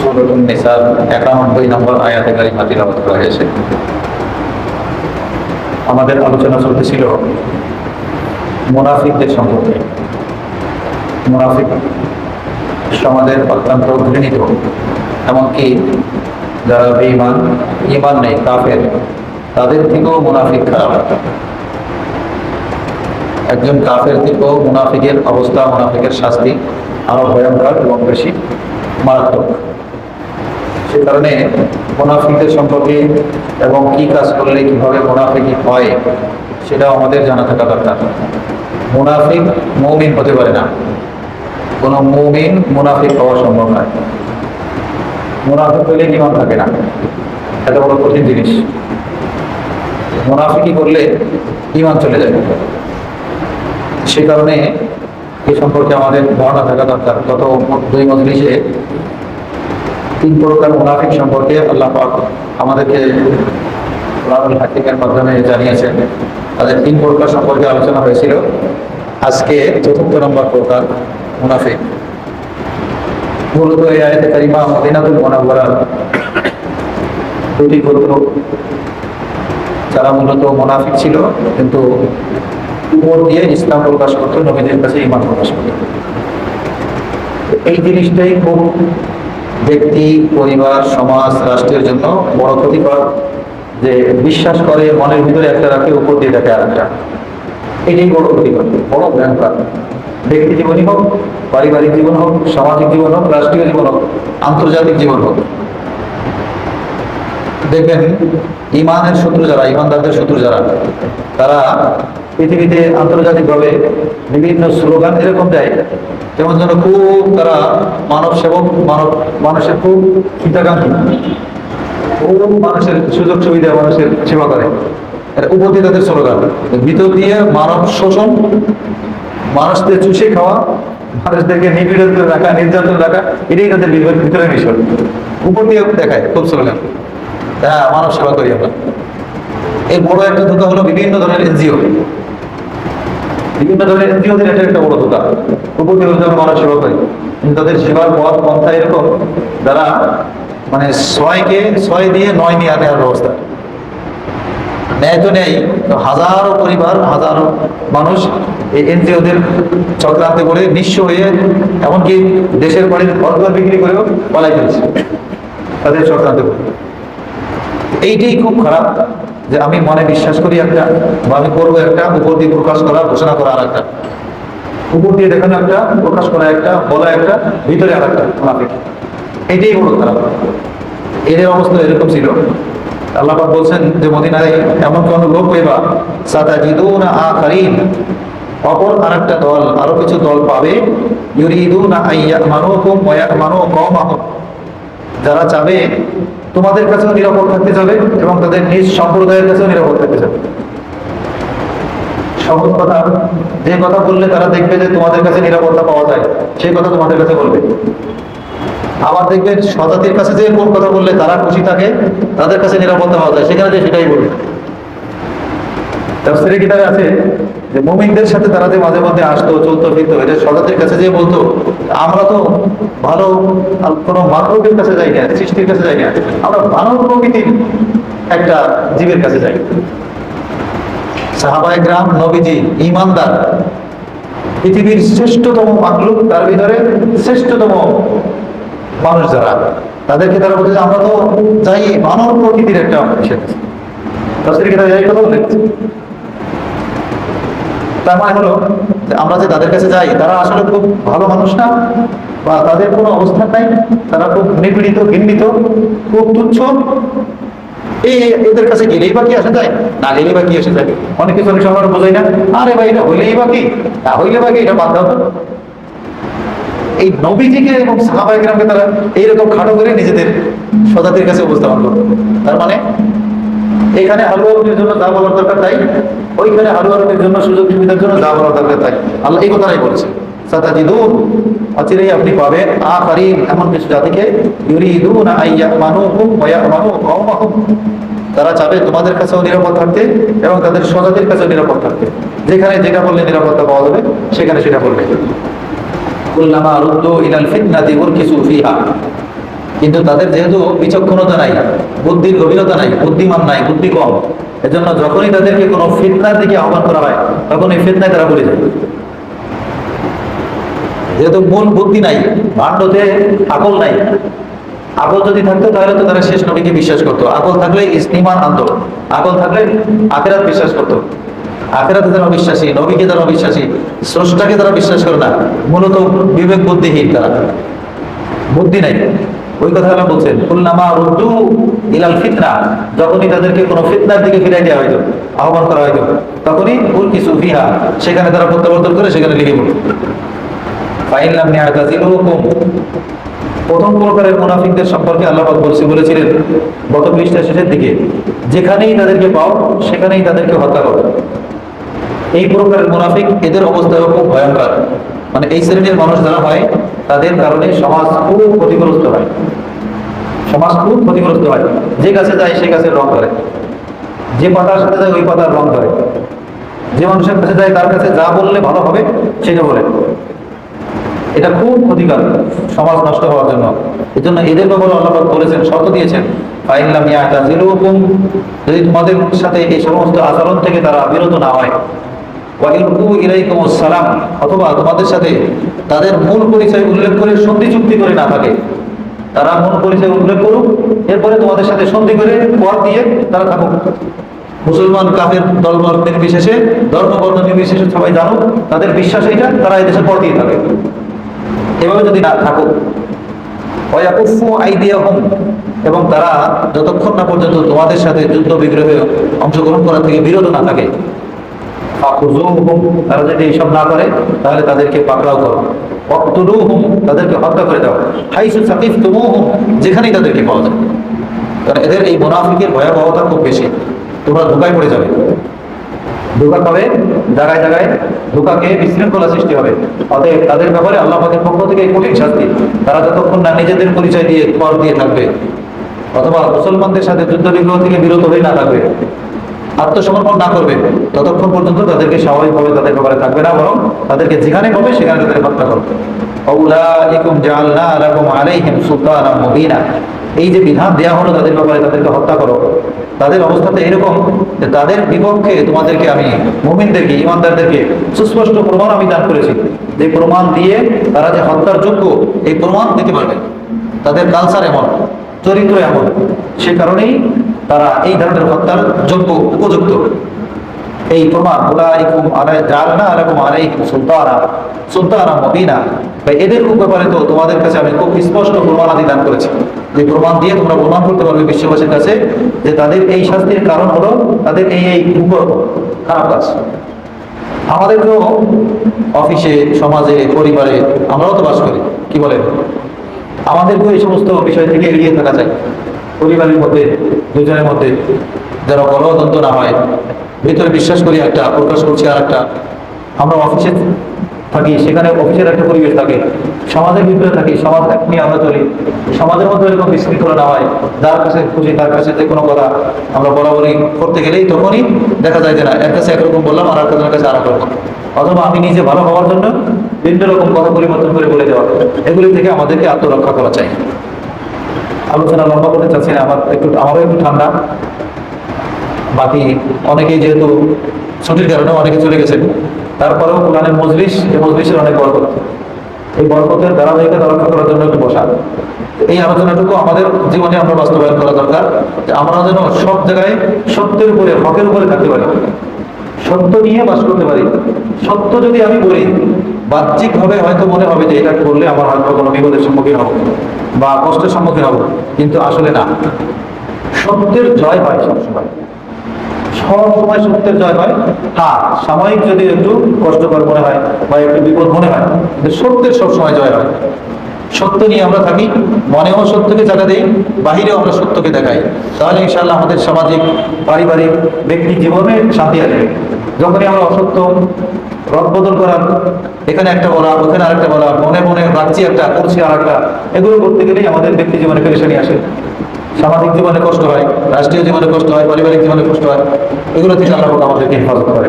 সূরাতুন নিসার 91 নম্বর আয়াতে কারিমা তিলাওয়াত করা হয়েছে। আমাদের আলোচনা চলতেছিল মুনাফিকদের সম্পর্কে। মুনাফিক সমাজের অত্যন্ত ঘৃণিত, এমনকি যারা বেঈমান, ঈমান নেই, কাফের, তাদের থেকেও মুনাফিক খারাপ। একজন কাফের থেকেও মুনাফিকের অবস্থা, মুনাফিকের শাস্তি আরো ভয়ঙ্কর এবং বেশি মারাত্মক। সে কারণে মুনাফিকদের সম্পর্কে এবং কি কাজ করলে কিভাবে মুনাফিকি হয় সেটাও আমাদের জানা থাকা দরকার। মুনাফিক মুমিন হতে পারে না, কোন মুমিন মুনাফিক হওয়া সম্ভব নয়। মুনাফিক হইলে ঈমান থাকে না, এটা বড় কঠিন জিনিস। মুনাফিকি করলে ঈমান চলে যায়। সে কারণে এই সম্পর্কে আমাদের ধারণা থাকা দরকার। গত 2 মজলিসে 3 প্রকার মুনাফিক সম্পর্কে আল্লাহ পাক আমাদেরকে কোরআনুল হাকিমের মাধ্যমে জানিয়েছেন। তাদের 3 প্রকার সম্পর্কে আলোচনা হয়েছিল। আজকে 4th নম্বর প্রকার মুনাফিক। মূলত এই আয়াতে কারিমা মদিনাতুল মুনাওয়ারার 2টি গোত্র, যারা মূলত মুনাফিক ছিল, কিন্তু উপর দিয়ে ইসলাম প্রকাশ করত, নবীদের কাছে ঈমান প্রকাশ করত। এই জিনিসটাই খুব ব্যক্তি, পরিবার, সমাজ, রাষ্ট্রের জন্য বড় ক্ষতিকর। যে বিশ্বাস করে মনের ভিতরে একটা রাখে, উপর দিয়ে দেখে আরেকটা, এটাই বড় ক্ষতিকর, বড় ভয়ঙ্কর। ব্যক্তি জীবনই হোক, পারিবারিক জীবন হোক, সামাজিক জীবন হোক, রাষ্ট্রীয় জীবন হোক, আন্তর্জাতিক জীবন হোক। দেখবেন ঈমানের শত্রু যারা, ঈমানদারদের শত্রু যারা, তারা পৃথিবীতে আন্তর্জাতিকভাবে বিভিন্ন স্লোগান এরকম দেয়, যেমন যেন খুব তারা মানব সেবক, মানুষের খুব হিতাকাঙ্ক্ষী, খুব মানুষের সুযোগ সুবিধা, মানুষের সেবা করে। উপর দিয়ে তাদের স্লোগান, ভিতর দিয়ে মানব শোষণ, মানুষদের চুষে খাওয়া, মানুষদেরকে নিপীড়ন করে রাখা, নির্যাতন রাখা, এটাই তাদের ভিতরে মিশন। উপর দিয়ে দেখায় খুব স্লোগান, হ্যাঁ মানব সেবা করি আমরা। এর বড় একটা ধোঁকা হলো বিভিন্ন ধরনের এনজিও। বিভিন্ন ধরনের এনজিওদের এটা একটা বড় ধোঁকা। উপর দিয়ে মানব সেবা করি, কিন্তু তাদের সেবার পথ পন্থা এরকম, যারা মানে 6 দিয়ে 9 নিয়ে নেওয়ার ব্যবস্থা। ন্যায় তো নেই, হাজারো পরিবার, হাজারো মানুষ এই এনজিওদের চক্রান্তে করে নিঃস্ব হয়ে, এমনকি দেশের বাড়ির ঘর বিক্রি করেও পালাই ফেলছে তাদের চক্রান্তে করে। এইটাই খুব খারাপ, যে আমি মনে বিশ্বাস করি একটা, বা আমি করবো একটা, উপর দিয়ে প্রকাশ করা, ঘোষণা করা আর একটা, উপর দিয়ে দেখানো একটা, প্রকাশ করা একটা, বলা একটা, ভিতরে আর একটা মুনাফিক। এইটাই বড় খারাপ। এদের অবস্থা এরকম ছিল। আল্লাহ পাক বলছেন যে মদিনায় এমন কোন লোক পাইবা, সাতাজিদুনা আখারিন, অপর আরেকটা দল, আরো কিছু দল পাবে, ইউরিদুনা আইয়ামানুকুম ওয়া ইয়ামানু কওমাহুম, যারা চাবে তোমাদের কাছেও নিরাপদ থাকতে যাবে এবং তাদের নিজ সম্প্রদায়ের কাছেও নিরাপদ থাকতে যাবে। সহজ কথা, যে কথা বললে তারা দেখবে যে তোমাদের কাছে নিরাপত্তা পাওয়া যায়, সেই কথা তোমাদের কাছে বলবে। আবার দেখবে স্বজাতির কাছে যে কোন কথা বললে তারা খুশি থাকে, তাদের কাছে নিরাপত্তা পাওয়া যায়, সেখানে যে সেটাই বলবে। তাফসীরে কিতাবে আছে যে মুমিনদের সাথে তারা যে মাঝে মধ্যে আসতো, চলতো ফিরতো, এটা স্বজাতির কাছে যে বলতো আমরা তো ভালো কোনো মানবের কাছে যাই না, সৃষ্টির কাছে যাই না, আমরা মানব প্রকৃতির একটা জীবের কাছে যাই। সাহাবায়ে কেরাম, নবীজি, ঈমানদার, পৃথিবীর শ্রেষ্ঠতম মাখলুক, তার ভিতরে শ্রেষ্ঠতম মানুষ যারা, তাদেরকে তারা বলছে আমরা তো যাই মানব প্রকৃতির একটা বিষয়। তাফসীরে কিতাবে এই কথা বলে, তার মানে হলো আমরা যে তাদের কাছে যাই, তারা আসলে খুব ভালো মানুষ না, বা তাদের কোনো অবস্থান নাই, তারা খুব নিপীড়িত, ঘৃণিত, খুব তুচ্ছ। এদের কাছে গেলেই বা কি আসে যায়, না গেলেই বা কি এসে যায়। অনেক কিছু অনেক সময় বোঝাই না, আরে ভাই এটা হইলেই বা কি, না হইলে বা কি, এটা বাদ দাও তো। এই নবীজিকে এবং সাহাবায়ে কেরামকে তারা এইরকম খাটো করে নিজেদের স্বজাতির কাছে উপস্থাপন করত। তার মানে এখানে হালুয়া রুটির জন্য যা বলার দরকার তাই, ওইখানে হালুয়া রুটির জন্য, সুযোগ সুবিধার জন্য যা বলার দরকার তাই। আল্লাহ এই কথাটাই বলছে, সাতাজিদুন, অচিরেই আপনি পাবেন, আখারিন, এমন কিছু জাতিকে, ইউরিদুনা আইয়ামানুকুম ওয়া ইয়ামানু কওমাহুম, তারা চাবে তোমাদের কাছেও নিরাপদ থাকতে এবং তাদের স্বজাতির কাছেও নিরাপদ থাকতে। যেখানে যেটা বললে নিরাপত্তা পাওয়া যাবে, সেখানে সেটা বলবে। কুল্লামা রুদ্দু ইলাল ফিতনাতি উরকিসু ফিহা, কিন্তু তাদের যেহেতু বিচক্ষণতা নাই, বুদ্ধির গভীরতা নাই, বুদ্ধিমান নাই, বুদ্ধি কম, এজন্য যখনই তাদেরকে কোনো ফিতনার দিকে আহ্বান করা হয় তখন এই ফিতনায় তারা পড়ে যায়। যেহেতু মূল বুদ্ধি নাই, ভাণ্ডতে আকল নাই। আকল যদি থাকতো তাহলে তো তারা শেষ নবীকে বিশ্বাস করতো। আকল থাকলে ইসলাম আনতো, আকল থাকলে আখিরাত বিশ্বাস করতো। আখিরাতে তারা অবিশ্বাসী, নবীকে তারা অবিশ্বাসী, স্রষ্টাকে তারা বিশ্বাস করে না। মূলত বিবেক বুদ্ধিহীন, তারা বুদ্ধি নাই। ওই কথা আল্লাহ বলছেন, কুল্লামা রুদ্দু ইলাল ফিতনা, যখনই তাদেরকে কোনো ফিতনার দিকে ফিরাই দেওয়া হইতো, আহ্বান করা হইতো, তখনই উলকিসু ফিহা, সেখানে তারা প্রত্যাবর্তন করে সেখানে লেগে পড়তো। ফাইন লাম ইয়াতাজিলুকুম, প্রথম প্রকারের মুনাফিকদের সম্পর্কে আল্লাহ পাক বলেছিলেন গত পৃষ্ঠার শেষের দিকে, যেখানেই তাদেরকে পাও সেখানেই তাদেরকে হত্যা করো। এই প্রকারের মুনাফিক, এদের অবস্থাও খুব ভয়ঙ্কর। মানে এই শ্রেণীর মানুষ যারা হয় তাদের কারণে সমাজ খুব ক্ষতিগ্রস্ত হয়, সমাজ খুব ক্ষতিগ্রস্ত হয়। যে গাছে যায় সে গাছের রং ধরে, যে পাতার সাথে যায় ওই পাতার রং ধরে, যে মানুষের কাছে যায় তার কাছে যা বললে ভালো হবে সেটা বলে। এটা খুব ক্ষতিকর সমাজ নষ্ট হওয়ার জন্য। এই জন্য এদের ব্যাপারে আল্লাহ পাক বলেছেন, শর্ত দিয়েছেন, ফাইন লাম ইয়াতাজিলুকুম, যদি তোমাদের সাথে এই সমস্ত আচরণ থেকে তারা বিরত না হয়, ওয়া ইলকু ইলাইকুমুস সালাম, অথবা তোমাদের সাথে তাদের মূল পরিচয় উল্লেখ করে সন্ধি চুক্তি করে না থাকে, তারা মূল পরিচয় উল্লেখ করুক, এরপরে তোমাদের সাথে সন্ধি করে পথ দিয়ে তারা থাকুক। মুসলমান কাফের দলমত নির্বিশেষে, ধর্মবর্ণ নির্বিশেষে সবাই জানুক তাদের বিশ্বাস এইটা, তারা এদেশে পথ দিয়ে থাকে। এভাবে যদি না থাকুক, ওয়াকুফু আইদিয়াহুম, এবং তারা যতক্ষণ না পর্যন্ত তোমাদের সাথে যুদ্ধ বিগ্রহে অংশগ্রহণ করা থেকে বিরত না থাকে, তারা যদি এইসব না করে তাহলে তাদেরকে পাকড়াও করো, ওয়াকতুলুহুম, তাদেরকে হত্যা করে দাও, হাইসু সাকিফতুমুহুম, যেখানেই তাদেরকে পাওয়া যায়। কারণ এদের এই মুনাফিকের ভয়াবহতা খুব বেশি, তোমরা ধোঁকায় পড়ে যাবে। ধোঁকা খাবে জায়গায় জায়গায়, ধোঁকাকে বিশৃঙ্খলা সৃষ্টি হবে। অতএব তাদের ব্যাপারে আল্লাহ পাকের পক্ষ থেকে এই কঠিন শাস্তি, তারা যতক্ষণ না নিজেদের পরিচয় দিয়ে কর দিয়ে থাকবে, অথবা মুসলমানদের সাথে যুদ্ধ বিগ্রহ থেকে বিরত হয়ে না থাকবে, আত্মসমর্পণ না করবে, ততক্ষণ পর্যন্ত তাদেরকে স্বাভাবিকভাবে তাদের ব্যাপারে থাকবে না, বরং তাদেরকে যেখানে পাবে সেখানে তাদের হত্যা করবে। আউলাইকুম জাআলনা লাকুম আলাইহিম সুলতানাম মুবিনা, এই যে বিধান দেয়া হলো তাদের ব্যাপারে তাদেরকে হত্যা করো, তাদের অবস্থাতে এরকম যে তাদের বিপক্ষে তোমাদেরকে আমি, মুমিনদেরকে, ইমানদারদেরকে সুস্পষ্ট প্রমাণ আমি দান করেছি, যে প্রমাণ দিয়ে তারা যে হত্যার যোগ্য এই প্রমাণ দিতে পারবে। তাদের কালচার এমন, চরিত্র এমন, সে কারণেই তারা এই ধরনের হত্যার যোগ্য, উপযুক্ত। এই প্রমাণ, উলাইকুম জাআলনা লাকুম আলাইহিম সুলতানাম মুবিনা, এদের ব্যাপারে তো তোমাদের কাছে আমি খুব স্পষ্ট প্রমাণ আদি দান করেছি, যে প্রমাণ দিয়ে তোমরা প্রমাণ করতে পারবে বিশ্ববাসীর কাছে যে তাদের এই শাস্তির কারণ হলো তাদের এই এই খারাপ কাজ। আমাদেরকেও অফিসে, সমাজে, পরিবারে আমরাও তো বাস করি, কি বলেন? আমাদেরকেও এই সমস্ত বিষয় থেকে এড়িয়ে থাকা যায়। পরিবারের মধ্যে, দুজনের মধ্যে যারা কলহদ্বন্দ্ব না হয়, ভিতরে বিশ্বাস করি একটা, প্রকাশ করছি আর একটা। আমরা অফিসে থাকি, সেখানে অফিসের একটা পরিবেশ থাকে, সমাজের ভিতরে থাকি, সমাজ নিয়ে আমরা চলি, সমাজের মধ্যে এরকম বিশৃঙ্খলা না হয়, যার কাছে খুশি তার কাছে যে কোনো কথা আমরা বরাবরই করতে গেলেই তখনই দেখা যায় যে না, এর কাছে একরকম বললাম আর একজনের কাছে আর এক রকম, অথবা আমি নিজে ভালো হওয়ার জন্য বিভিন্ন রকম কথা পরিবর্তন করে বলে দেওয়া, এগুলি থেকে আমাদেরকে আত্মরক্ষা করা চাই। আলোচনা লম্বা করতে চাচ্ছি না, আমারও একটু ঠান্ডা, বাকি অনেকেই যেহেতু ছুটির কারণে অনেকে চলে গেছেন, তারপরেও কোরআনের মজলিস, এই মজলিসের অনেক বরকত, এই বরকতের ধারাবাহিকতা রক্ষা করার জন্য একটু বসা। এই আলোচনাটুকু আমাদের জীবনে আমরা বাস্তবায়ন করা দরকার, যে আমরা যেন সব জায়গায় সত্যের উপরে, হকের উপরে থাকতে পারি, সত্য নিয়ে বাস করতে পারি। সত্য যদি আমি বলি, বাহ্যিকভাবে হয়তো মনে হবে যে এটা করলে আমার হয়তো কোনো বিপদের সম্মুখীন হবো বা কষ্টের সম্মুখীন হবো, কিন্তু আসলে না, সত্যের জয় হয় সবসময়, সবসময় সত্যের জয় হয়। হ্যাঁ, সাময়িক যদি একটু কষ্টকর মনে হয় বা একটু বিপদ মনে হয়, কিন্তু সত্যের সবসময় জয় হয়। সত্য নিয়ে আমরা থাকি, মনেও সত্যকে জায়গা দিই, বাহিরেও আমরা সত্যকে দেখাই, তাহলে ইনশাআল্লাহ আমাদের সামাজিক, পারিবারিক, ব্যক্তি জীবনে শান্তি আসবে। যখনই আমরা অসত্য, রদবদল করার, এখানে একটা বলা, ওখানে আরেকটা বলা, মনে মনে রাখছি একটা, করছি আর একটা, এগুলো করতে গেলেই আমাদের ব্যক্তি জীবনে পেরেশানি আসে, সামাজিক জীবনে কষ্ট হয়, রাষ্ট্রীয় জীবনে কষ্ট হয়, পারিবারিক জীবনে কষ্ট হয়। এগুলো থেকে আল্লাহ আমাদেরকে হেফাজত করে।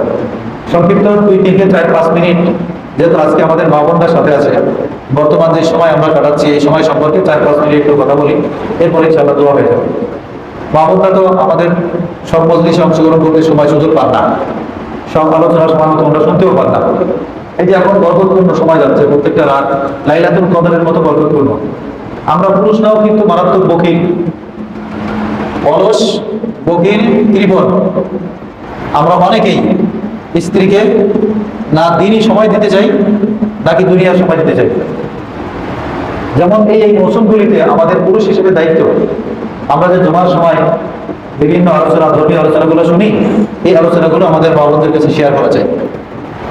সংক্ষিপ্ত 2, 3, 4, 5 মিনিট যেহেতু আজকে আমাদের মা বোনদের সাথে আছে, বর্তমান যে সময় আমরা কাটাচ্ছি এই সময় সম্পর্কে 4-5 মিনিট একটু কথা বলি, এরপরে ইনশাআল্লাহ দোয়া হয়ে যাবে। মা বোনরা তো আমাদের সব মজলিসে অংশগ্রহণ করতে সময় সুযোগ পান না, সব আলোচনার সময় মতো আমরা শুনতেও পান না। এই যে এখন বরকতপূর্ণ সময় যাচ্ছে, প্রত্যেকটা রাত লাইলাতুল কদরের মতো বরকতপূর্ণ। আমরা পুরুষরাও কিন্তু মারাত্মক বকিল, অলস, বকিল, কৃপণ। আমরা অনেকেই স্ত্রীকে না দিনই সময় দিতে চাই, নাকি দুনিয়ার সময় দিতে চাই। যেমন এই মৌসুমগুলিতে আমাদের পুরুষ হিসেবে দায়িত্ব, আমরা যে জুমার সময় বিভিন্ন আলোচনা, ধর্মীয় আলোচনাগুলো শুনি, এই আলোচনাগুলো আমাদের মা বোনদের কাছে শেয়ার করা যায়।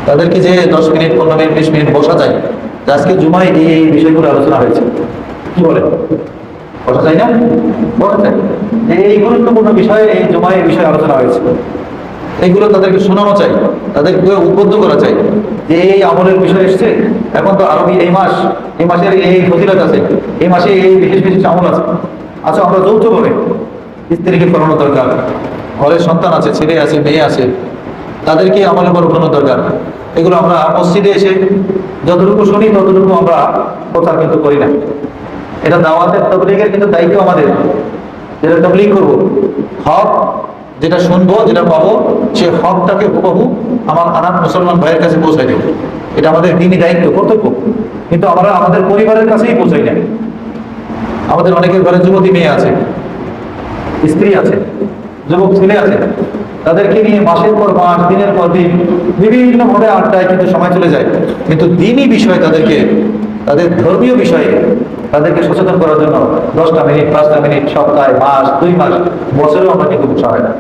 তাদেরকে যে 10 মিনিট, 15 মিনিট, 20 মিনিট বসা যায়, যে আজকে জুমায় এই বিষয়গুলো আলোচনা হয়েছে, কি বলে বসা যায় না? বসা যায়। এই গুরুত্বপূর্ণ বিষয়ে এই জুমায় এই বিষয়ে আলোচনা হয়েছে, এইগুলো তাদেরকে শোনানো চাই, তাদেরকে উদ্বুদ্ধ করা চাই যে এই আমলের বিষয় এসছে। এখন তো আরবি এই মাস, এই মাসের এই ফজিলত আছে, এই মাসে এই বিশেষ বিশেষ আমল আছে। আচ্ছা, আমরা যৌথভাবে স্ত্রীকে করানো দরকার, ঘরের সন্তান আছে, ছেলে আছে, মেয়ে আছে, তাদেরকে আমলের পর উঠানো দরকার। এগুলো আমরা মসজিদে এসে যতটুকু শুনি ততটুকু আমরা প্রচার কিন্তু করি না। এটা দাওয়াতের তাবলীগের কিন্তু দায়িত্ব আমাদের, যেটা তাবলীগ করবো, হক যেটা শুনবো, যেটা পাবো, সে হকটাকে হুবহু আমার আনাথ মুসলমান ভাইয়ের কাছে পৌঁছাই দেবো। এটা আমাদের দিনই দায়িত্ব, কর্তব্য। কিন্তু আমরা আমাদের পরিবারের কাছেই পৌঁছাই না। আমাদের অনেকের ঘরে যুবতী মেয়ে আছে, স্ত্রী আছে, যুবক ছেলে আছে, তাদেরকে নিয়ে মাসের পর মাস, দিনের পর দিন বিভিন্ন ভাবে আড্ডায় কিন্তু সময় চলে যায়। কিন্তু দিনই বিষয় তাদেরকে, তাদের ধর্মীয় বিষয়ে তাদেরকে সচেতন করার জন্য 10টা মিনিট, 5টা মিনিট, সপ্তাহে, মাস, 2 মাস, বছরেও আমরা কিন্তু বসা হয় না।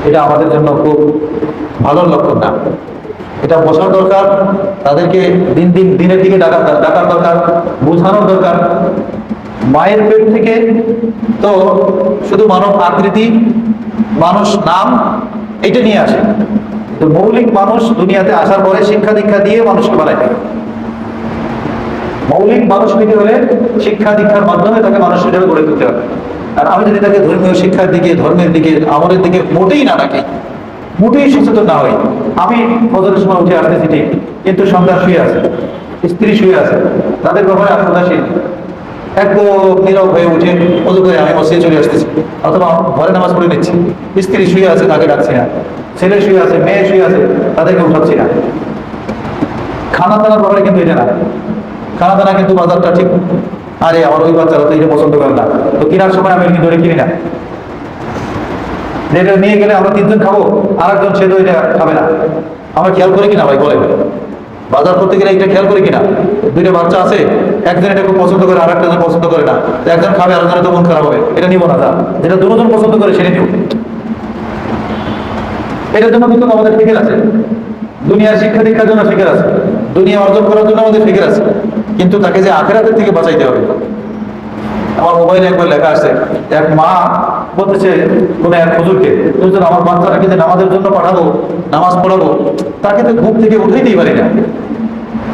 এটা আমাদের জন্য খুব ভালো লক্ষণ না। এটা বসার দরকার, তাদেরকে দিনের দিকে ডাকার দরকার, বোঝানোর দরকার। মায়ের পেট থেকে তো শুধু মানব আকৃতি, মানুষ নাম, এটা নিয়ে আসে। তো মৌলিক মানুষ দুনিয়াতে আসার পরে শিক্ষা দীক্ষা দিয়ে মানুষকে বানায় থাকে। মৌলিক মানুষ হইতে হলে শিক্ষা দীক্ষার মাধ্যমে তাকে মানুষ হিসেবে গড়ে তুলতে হবে। আর আমি যদি তাকে ধর্মীয় শিক্ষার দিকে, ধর্মের দিকে, আমলের দিকে মোটেই না রাখি, মোটেই সচেতন না হই, আমি ফজরের সময় উঠে আসতেছি ঠিক, কিন্তু সন্তান শুয়ে আছে, স্ত্রী শুয়ে আছে, তাদের ব্যাপারে আমি উদাসীন, একদম নীরব হয়ে উঠে ওযু করে আমি মসজিদে চলে আসতেছি, অথবা ঘরে নামাজ পড়ে নিচ্ছি, স্ত্রী শুয়ে আছে, তাকে ডাকছি না, ছেলে শুয়ে আছে, মেয়ে শুয়ে আছে, তাদেরকে উঠাচ্ছি না। খানা দানার ব্যাপারে কিন্তু এটা না। খানা দানা কিন্তু বাজারটা ঠিক, আরে আমার ওই বাচ্চারা তো এটা পছন্দ করে না, তো কেনার সময় আমি কিন্তু ওটা কিনি না। যেটা নিয়ে গেলে আমরা 3 জন খাবো, আর একজন সে তো এটা খাবে না। আমরা খেয়াল করি কিনা ভাই বলে, বাজার করতে গেলে এটা খেয়াল করি কিনা? 2টা বাচ্চা আছে, একজন এটা খুব পছন্দ করে, আর একটা জন পছন্দ করে না, একজন খাবে, আর একজনের তো মন খারাপ হবে, এটা নিবো না। যেটা দুজন পছন্দ করে সেটা নিব। এটার জন্য কিন্তু আমাদের ফিকির আছে, দুনিয়ার শিক্ষা দীক্ষার জন্য ফিকির আছে, দুনিয়া অর্জন করার জন্য আমাদের ফিকির আছে, কিন্তু তাকে যে আখিরাতের থেকে বাঁচাইতে হবে। আমার মোবাইলে একবার লেখা আছে, এক মা বলতেছে কোন এক হুজুরকে, হুজুর আমার বাচ্চাটাকে যে নামাজের জন্য পাঠাবো, নামাজ পড়াবো, তাকে তো ঘুম থেকে উঠাইতেই পারি না,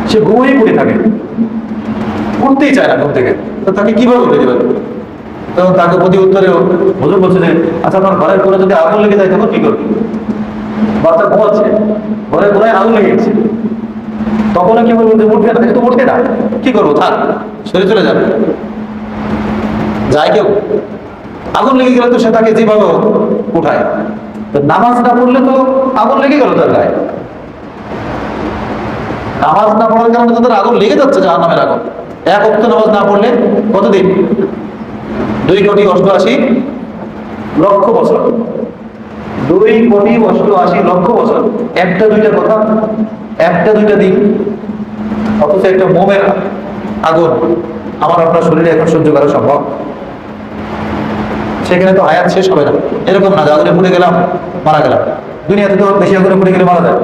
সে ঘুমেই পড়ে থাকে, উঠতেই চায় না ঘুম থেকে, তো তাকে কিভাবে উঠে দেবেন? তখন তাকে প্রতি উত্তরে হুজুর বলছে যে, আচ্ছা আপনার ঘরের কোণে যদি আগুন লেগে যায় তখন কি করবে? বাচ্চা ঘুমাচ্ছে, ঘরের কোণায় আগুন লেগে গেছে, তখন কি বলবো? যে উঠবে না, তো উঠে না, কি করবো? থাক, সরে চলে যাবে। যায় কেউ? আগুন লেগে গেলে তো সে তাকে যেভাবে উঠায়। তো নামাজ না পড়লে তো আগুন লেগে গেল তার গায়ে। নামাজ না পড়ার কারণে তাদের আগুন লেগে যাচ্ছে, জাহান্নামের আগুন। 1 ওয়াক্ত নামাজ না পড়লে কতদিন? 2,88,00,000 বছর। 2,88,00,000 বছর। একটা দুইটা কথা, একটা দুইটা দিন, অথচ একটা মোমের আগুন আমার আপনার শরীরে এখন সহ্য করা সম্ভব? সেখানে তো হায়াত শেষ হবে না। এরকম না যে আগুনে পুড়ে গেলাম, মারা গেলাম। দুনিয়াতে তো বেশি আগুনে পুড়ে গেলে মারা যায়,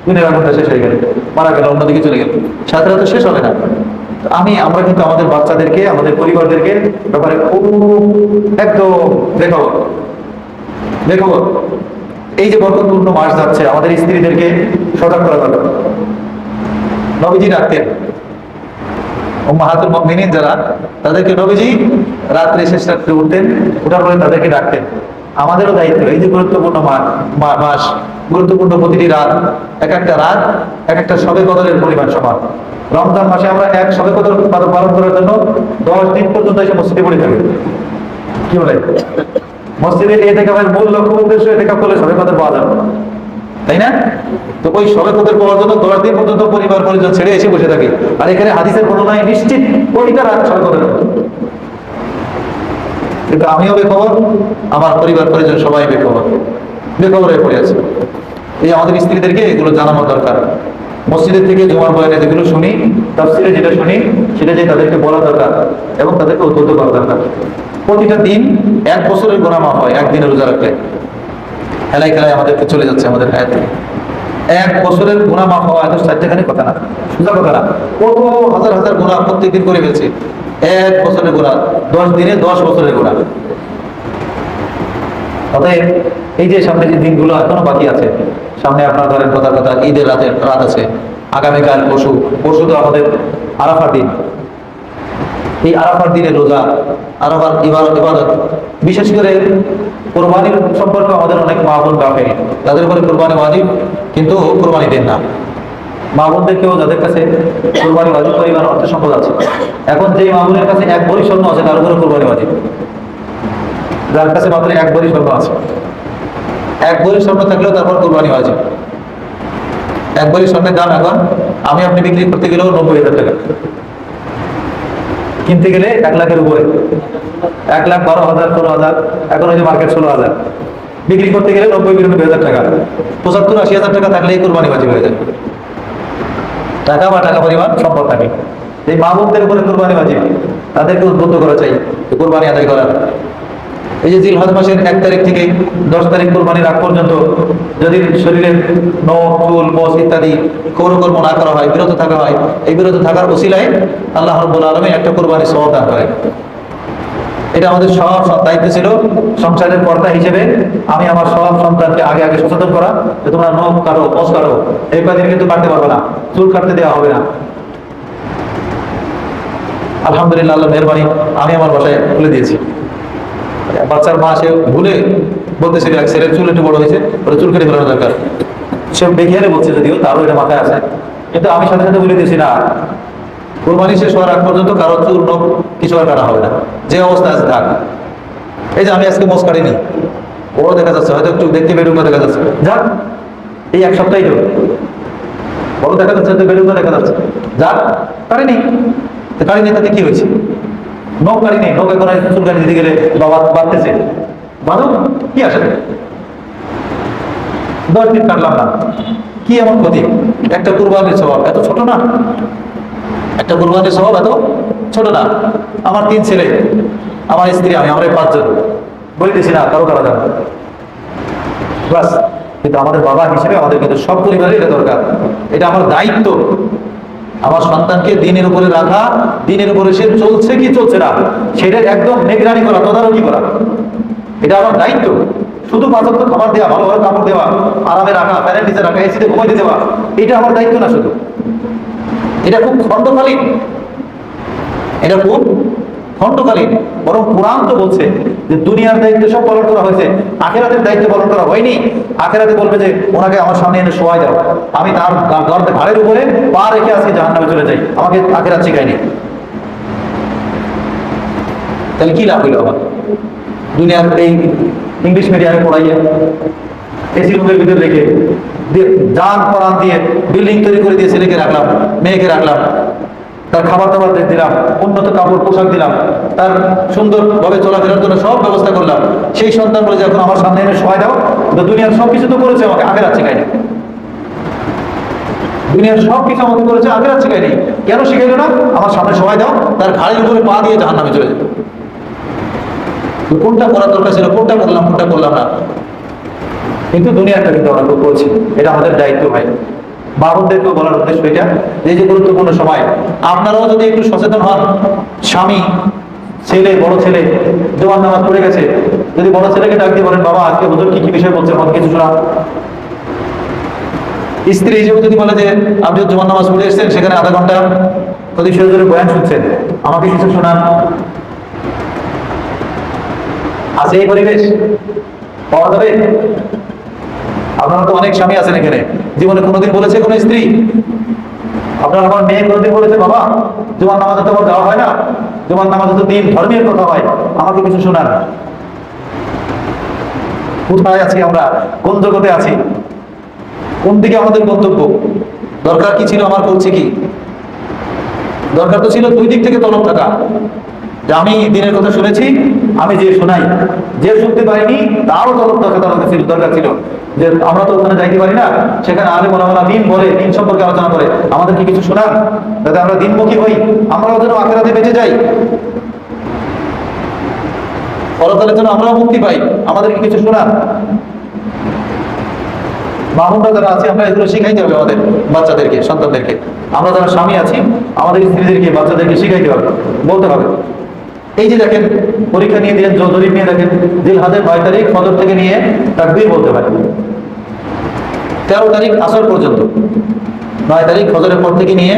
দুনিয়ার আগুনটা শেষ হয়ে গেলে মারা গেল, অন্যদিকে চলে গেল, সাথে তো শেষ হবে না। আমরা কিন্তু আমাদের বাচ্চাদেরকে, আমাদের পরিবারদেরকে ব্যাপারে খুব একদম দেখাবো। এই যে বরকতপূর্ণ মাস যাচ্ছে, আমাদের স্ত্রীদেরকে সজাগ করা দরকার। নবীজি ডাকতেন, উম্মাহাতুল মুমিনিন যারা, তাদেরকে নবীজি রাত্রে শেষ রাত্রে উঠতেন, উঠার পরে তাদেরকে ডাকতেন, আমাদেরও দায়িত্ব। এই যে গুরুত্বপূর্ণ মাস, গুরুত্বপূর্ণ প্রতিটি রাত, এক একটা রাত এক একটা শবে কদরের পরিমাণ সমান। রমজান মাসে আমরা এক শবে কদর পালন করার জন্য 10 দিন পর্যন্ত এসে মসজিদে পড়ে থাকি। কি বলে? মসজিদে এতেকাফের মূল লক্ষ্য উদ্দেশ্য এতেকাফ করলে শবে কদর পাওয়া যাবে, তাই না? তো ওই শবে কদর পাওয়ার জন্য 10 দিন পর্যন্ত পরিবার পরিজন ছেড়ে এসে বসে থাকি। আর এখানে হাদিসের বর্ণনায় নিশ্চিত প্রতিটা রাত শবে কদর। কিন্তু আমিও বেখবর, আমার পরিবার পরিজন সবাই বেখবর হয়ে পড়ে আছে। এই আমাদের স্ত্রীদেরকে এগুলো জানানো দরকার। মসজিদের থেকে জুমার বয়ানে যেগুলো শুনি, তাফসিরে যেটা শুনি, সেটা যে তাদেরকে বলা দরকার এবং তাদেরকে উদ্বুদ্ধ করা দরকার। প্রতিটা দিন 1 বছরের গুনাহ মাফ হয় একদিনের রোজা রাখলে। হেলাই খেলায় আমাদেরকে চলে যাচ্ছে আমাদের হায়াত থেকে। 1 বছরের গুনাহ মাফ হওয়া এত সাহায্যখানি কথা না, সোজা কথা না। কত হাজার হাজার গুনাহ প্রত্যেকদিন করে ফেলছি। 1 বছরের গুনাহ, 10 দিনে 10 বছরের গুনাহ। অতএব এই যে সামনে যে দিনগুলো এখনো বাকি আছে, সামনে আপনার ধরেন কথা ঈদের রাত আছে, আগামীকাল পরশু তো আমাদের আরাফার দিন। এই আরাফার দিনে রোজা, আরাফার ইবাদত, বিশেষ করে কোরবানির সম্পর্কে আমাদের অনেক মা বোন গাফেল। তাদের উপরে কোরবানি ওয়াজিব, কিন্তু কোরবানি দেন না। মা বোনদেরকেও যাদের কাছে কোরবানি ওয়াজিব পরিমাণ অর্থ সম্পদ আছে, এখন যেই মা বোনের কাছে 1 ভরি স্বর্ণ আছে তার উপরে কোরবানি ওয়াজিব। যার কাছে মাত্র 1 ভরি স্বর্ণ আছে, 1 ভরি স্বর্ণ থাকলেও তারপর কোরবানি ওয়াজিব। 1 ভরি স্বর্ণের দাম এখন আমি আপনি বিক্রি করতে গেলেও 90,000 টাকা, কিনতে গেলে 1 লাখের উপরে, 1,12,000 16,000, এখন ওই যে মার্কেট 16,000, বিক্রি করতে গেলে 90,000-92,000 টাকা। 75-80,000 টাকা থাকলেই কোরবানি ওয়াজিব হয়ে যায়। টাকা বা টাকা পরিমাণ সম্পদ থাকে। এই মা বোনদের উপরে কোরবানি ওয়াজিব, তাদেরকে উদ্বুদ্ধ করা চাই কোরবানি আদায় করার। এই যে জিলহজ মাসের 1 তারিখ থেকে 10 তারিখ কোরবানির আগ পর্যন্ত যদি শরীরের নখ, চুল, মোষ ইত্যাদি কর্ম না করা হয়, বিরত থাকা হয়, এই বিরত থাকার ওসিলায় আল্লাহ রাব্বুল আলামিন একটা কোরবানি সওয়াব দান করেন। এটা আমাদের সব দায়িত্ব ছিল সংসারের কর্তা হিসেবে। আমি আমার সব সন্তানকে আগে সচেতন করা যে তোমরা নখ কাটো, মোষ কাটো, এই কদিন কিন্তু কাটতে পারবে না, চুল কাটতে দেওয়া হবে না। আলহামদুলিল্লাহ, আল্লাহর মেহেরবানি, আমি আমার বাসায় খুলে দিয়েছি। বাচ্চার মা সে ভুলে বলতেছিল এক ছেলের চুল একটু বড় হয়েছে, ওরা চুল কেটে ফেলানো দরকার। সে বেখিয়ালে বলছে, যদিও তারও এটা মাথায় আছে, কিন্তু আমি সাথে সাথে বলে দিয়েছি না, কোরবানি শেষ হওয়ার আগ পর্যন্ত কারো চুল নখ কিছু আর কাটা হবে না, যে অবস্থা আছে থাক। এই যে আমি আজকে মোষ কাটিনি, বড় দেখা যাচ্ছে, হয়তো একটু দেখতে বেরুঙ্গা দেখা যাচ্ছে, যাক এই 1 সপ্তাহে তো বড় দেখা যাচ্ছে, হয়তো বেরুঙ্গা দেখা যাচ্ছে, যাক কাটিনি। তাতে কি হয়েছে? নখ কাটি নেই, নখ এখন চুল কাটি দিতে গেলে বাবা বাড়তেছে, বাঁধো কি আসে, 10 দিন কাটলাম না, কি এমন ক্ষতি? একটা কুরবানির স্বভাব এত ছোট না, একটা কুরবানির স্বভাব এত ছোট না। আমার 3 ছেলে, আমার স্ত্রী, আমরা 5 জন, বলতেছি না কারো করা যাবে বাস। কিন্তু আমাদের বাবা হিসেবে আমাদের কিন্তু সব পরিবারের এটা দরকার, এটা আমার দায়িত্ব। আমার সন্তানকে দিনের উপরে রাখা, দিনের উপরে সে চলছে কি চলছে না সেটা একদম নিগরানি করা, তদারকি করা, এটা আমার দায়িত্ব। শুধু 5 ওয়াক্ত খাবার দেওয়া, ভালোভাবে কাপড় দেওয়া, আরামে রাখা, ফ্যানের নিচে রাখা, এসিতে ঘুমাইতে দেওয়া, এটা আমার দায়িত্ব না শুধু। এটা খুব খণ্ডকালীন, এটা খুব খণ্ডকালীন। বরং কোরআন তো বলছে যে দুনিয়ার দায়িত্ব সব পালন করা হয়েছে, আখেরাতের দায়িত্ব পালন করা হয়নি। আখেরাতে বলবে যে ওনাকে আমার সামনে এনে শোয়াই দাও, আমি তার ঘাড়ের উপরে পা রেখে আজকে জাহান্নামে চলে যাই, আমাকে আখেরাত শিখায়নি। তাহলে কি লাভ হইল আমার? দুনিয়ার এই ইংলিশ মিডিয়ামে পড়াইয়ে, এসি রুমের ভিতরে রেখে, জান কোরআন দিয়ে বিল্ডিং তৈরি করে দিয়ে ছেলেকে রাখলাম, মেয়েকে রাখলাম, তার খাবার দাবার দিলাম, উন্নত কাপড় পোশাক দিলাম, তার সুন্দরভাবে চলাফেরার জন্য সব ব্যবস্থা করলাম। সেই সন্তান বলে যে এখন আমার সামনে এনে সহায় দাও, তো দুনিয়ার সবকিছু তো করেছে, আমাকে আগের আছে শিখায়নি। দুনিয়ার সবকিছু আমাকে করেছে, আগের আছে শিখায়নি। কেন শিখাইলো না? আমার সামনে সহায় দাও, তার ঘাড়ের উপরে পা দিয়ে জাহান্নামে চলে যেত। কোনটা করার দরকার ছিল, কোনটা করলাম না। কিন্তু দুনিয়াটা কিন্তু আমরা করছি, এটা আমাদের দায়িত্ব ভাই। বাবুদেরকেও বলার উদ্দেশ্য এটা, এই যে গুরুত্বপূর্ণ সময় আপনারাও যদি একটু সচেতন হন। স্বামী, ছেলে, বড় ছেলে জোয়ান নামাজ পড়ে গেছে, যদি বড় ছেলেকে ডাক দিয়ে বলেন, বাবা আজকে হুজুর কি কি বিষয় বলছে, আমাকে কিছু শোনা। স্ত্রী হিসেবে যদি বলে যে আপনি জোয়ান নামাজ পড়ে এসেছেন, সেখানে আধা ঘন্টা প্রতি হুজুরের বয়ান শুনছেন, আমাকে কিছু শোনান। আছে এই পরিবেশ? পাওয়া যাবে? আপনারা তো অনেক স্বামী আছেন এখানে, জীবনে কোনোদিন বলেছে কোনো স্ত্রী? আপনার আমার মেয়ে কোনোদিন বলেছে বাবা জুমার নামাজে তো আমার যাওয়া হয় না, জুমার নামাজে তো দিন ধর্মের কথা হয়, আমাকে কিছু শোনান? কোথায় আছি আমরা? কোন জগতে আছি? কোন দিকে আমাদের গন্তব্য? দরকার কি ছিল আমার? করছি কি? দরকার তো ছিল দুই দিক থেকে তলব থাকা, যে আমি দিনের কথা শুনেছি, আমি যে শোনাই, যে শুনতে পারিনি তারও তলব থাকা দরকার ছিল। যে আমরা তো ওখানে যাইতে পারি না, সেখানে আলে মোলামারা দিন বলে, দিন সম্পর্কে আলোচনা করে, আমাদেরকে কিছু শোনান যাতে আমরা দিনমুখী হই, আমরাও যেন আখেরাতে বেঁচে যাই, পরকালের জন্য আমরাও মুক্তি পাই, আমাদেরকে কিছু শোনান। মামুনরা যারা আছে আমরা এগুলো শিখাইতে হবে আমাদের বাচ্চাদেরকে, সন্তানদেরকে। আমরা যারা স্বামী আছি আমাদের স্ত্রীদেরকে, বাচ্চাদেরকে শিখাইতে হবে, বলতে হবে। এই যে দেখেন পরীক্ষা নিয়ে দিলেন, জরিপ নিয়ে দেখেন, জিলহাজের 9 তারিখ ফজর থেকে নিয়ে তাকবীর বলতে পারে, 13 তারিখ আসর পর্যন্ত, 9 তারিখ ফজরের পর থেকে নিয়ে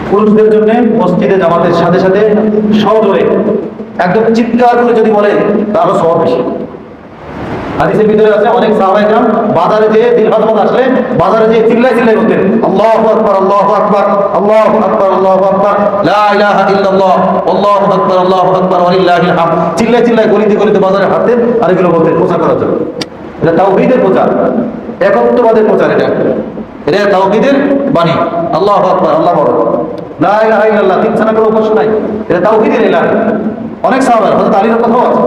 পুরুষদের জন্য মসজিদে জামাতের সাথে সাথে সজোরে একদম চিৎকার করে যদি বলে তাহলে সব বেশি। হাদিসের ভিতরে আছে অনেক সাহাবায়ে কেরাম বাজারে যেয়ে জিলহজ মাস আসলে বাজারে যেয়ে চিল্লাই চিল্লাই বলতেন আল্লাহু আকবার, আল্লাহু আকবার, আল্লাহু আকবার, আল্লাহু আকবার, লা ইলাহা ইল্লাল্লাহ, আল্লাহু আকবার, আল্লাহু আকবার, ওয়ালিল্লাহিল হামদ। চিল্লাই চিল্লাই গলিতে গলিতে বাজারে হাঁটতেন আর এগুলো বলতেন প্রচার করার জন্য। এটা তাওহীদের প্রচার, একত্ববাদের প্রচার। এটা তাওহীদের বাণী। আল্লাহু আকবার, আল্লাহ বড়, লা ইলাহা ইল্লাল্লাহ, তিন ছাড়া কোনো উপাস্য নাই। এটা তাওহীদের এলাকা। অনেক সাহাবা, হযরত আলীর কথাও আছে,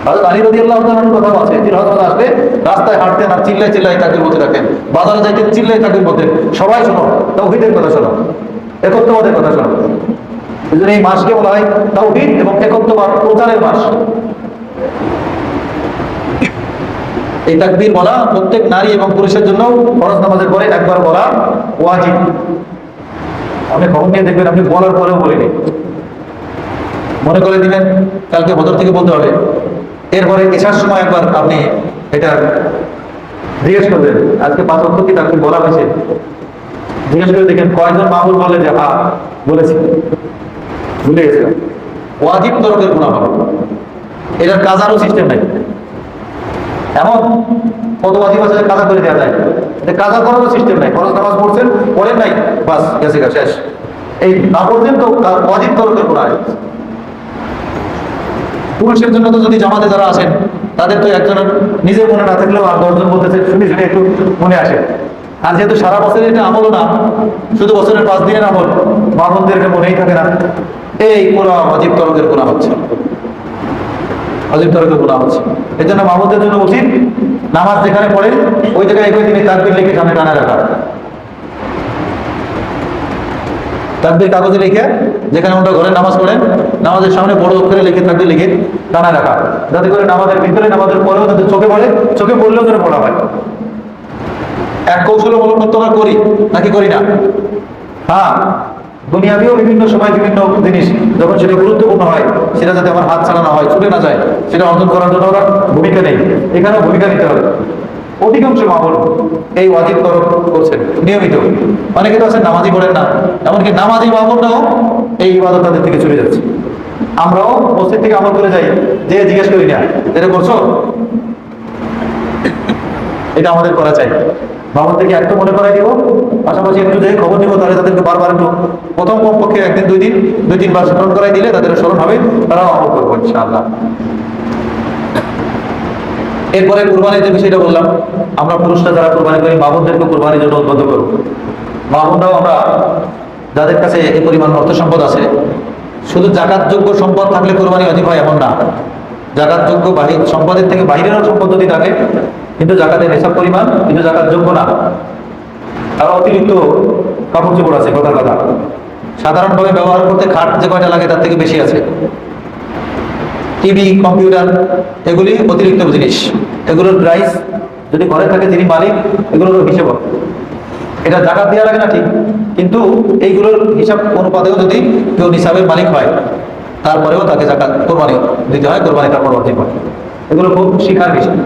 হযরত আলী রাদিয়াল্লাহু তাআলার কথাও আছে, জিলহজ মাস আসলে রাস্তায় হাঁটতেন আর চিল্লাই চিল্লাই তাকবীর বলতে থাকেন, বাজারে যাইতেন চিল্লাই তাকবীর বলতেন, সবাই শোনো, তাওহীদের কথা শোনো, একত্ববাদের কথা শোনো। এজন্য এই মাসকে বলা হয় তাওহীদ এবং একত্ববাদ প্রচারের মাস। এই তাকবীর বলা প্রত্যেক নারী এবং পুরুষের জন্য ফরজ নামাজের পরে একবার বলা ওয়াজিব। আপনি খবর নিয়ে দেখবেন আপনি বলার পরেও বলেনি, মনে করে দিবেন কালকে বদর থেকে বলতে হবে, এরপরে এসার সময় একবার আপনি এটা জিজ্ঞেস করবেন আজকে 5 ওয়াক্ত কি তাকবীর বলা হয়েছে, জিজ্ঞেস করে দেখেন কয়জন মামুল বলে যে হ্যাঁ বলেছি, ভুলে গেছে। ওয়াজিব তরফের গুনাহ হবে, এটার কাজারও সিস্টেম নাই। এমন কত ওয়াজিব আছে কাজা করে দেওয়া যায়, কাজা করারও সিস্টেম নাই। ফরজ নামাজ পড়ছেন, পড়েন নাই, বাস গেছে গা, শেষ। এই না পড়ছেন তো ওয়াজিব তরফের গুনাহ। পুরুষের জন্য তো যদি জামাতে যারা আসেন তাদের তো একজনের নিজের মনে না থাকলেও আর 10 জন বলতেছে শুনে শুনে একটু মনে আসে। আর যেহেতু সারা বছরের এটা আমলও না, শুধু বছরের 5 দিনের আমল, মা বোনদেরকে মনেই থাকে না, এই পুরো ওয়াজিব তরফের গুনাহ হচ্ছে, ওয়াজিব তরফের গুনাহ হচ্ছে। এই জন্য মা বোনদের জন্য উচিত নামাজ যেখানে পড়ে ওই জায়গায় একই দিনে তাকবীর লিখে সামনে টানা রাখা, তাকবীর কাগজে লিখে, যেখানে আমরা ঘরে নামাজ পড়েন নামাজের সামনে বড় অক্ষরে লিখে তাকবীর লিখে টানা রাখা, যাতে করে নামাজের ভিতরে নামাজের পরেও যাতে চোখে পড়ে, চোখে পড়লেও যেন পড়া হয়। এক কৌশল অবলম্বন তো আমরা করি নাকি করি না? হ্যাঁ, দুনিয়াতেও বিভিন্ন সময় বিভিন্ন জিনিস যখন সেটা গুরুত্বপূর্ণ হয় সেটা যাতে আমার হাত ছাড়া না হয়, ছুটে না যায়, সেটা অর্জন করার জন্য ওরা ভূমিকা নেই। এখানেও ভূমিকা নিতে হবে। অধিকাংশ মামুল এই ওয়াজিব তরফ করছেন নিয়মিত। অনেকে তো আছেন নামাজই পড়েন না, এমনকি নামাজি মামুলরাও এই ইবাদত তাদের থেকে চলে যাচ্ছে। আমরাও মসজিদ থেকে আমল করে যাই, যে জিজ্ঞেস করি না এটা করছো, এটা আমাদের করা চাই। মামুল থেকে একটু মনে করাই দিব, পাশাপাশি একটু যে খবর নিব, তাহলে তাদেরকে বারবার একটু প্রথম কমপক্ষে একদিন 2 বার স্মরণ করাই দিলে তাদের স্মরণ হবে, তারাও আমল করবো ইনশাআল্লাহ। এরপরে কুরবানির যে বিষয়টা বললাম, আমরা পুরুষরা যারা কুরবানি করি মা বোনদেরকে কুরবানির জন্য উদ্বুদ্ধ করব। মা বোনরাও আমরা যাদের কাছে এই পরিমাণ অর্থ সম্পদ আছে, শুধু জাকাতযোগ্য সম্পদ থাকলে কুরবানি ওয়াজিব হয় এমন না। জাকাতযোগ্য সম্পদের থেকে বাইরেরও সম্পদ যদি থাকে কিন্তু জাকাতের হিসাব পরিমাণ কিন্তু জাকাতযোগ্য না, তার অতিরিক্ত কাপড় চোপড় আছে, কথার কথা সাধারণভাবে ব্যবহার করতে খাট যে কয়টা লাগে তার থেকে বেশি আছে, টিভি, কম্পিউটার, এগুলি অতিরিক্ত জিনিস, এগুলোর প্রাইস যদি ঘরে থাকে যিনি মালিক এগুলোর হিসেব, এটা জাকাত দেওয়া লাগে না ঠিক, কিন্তু এইগুলোর হিসাব অনুপাতেও যদি কেউ নিসাবের মালিক হয় তারপরেও তাকে জাকাত কোরবানি দিতে হয়, কোরবানি তারপর ওয়াজিব হয়। এগুলো খুব শিখার বিষয়।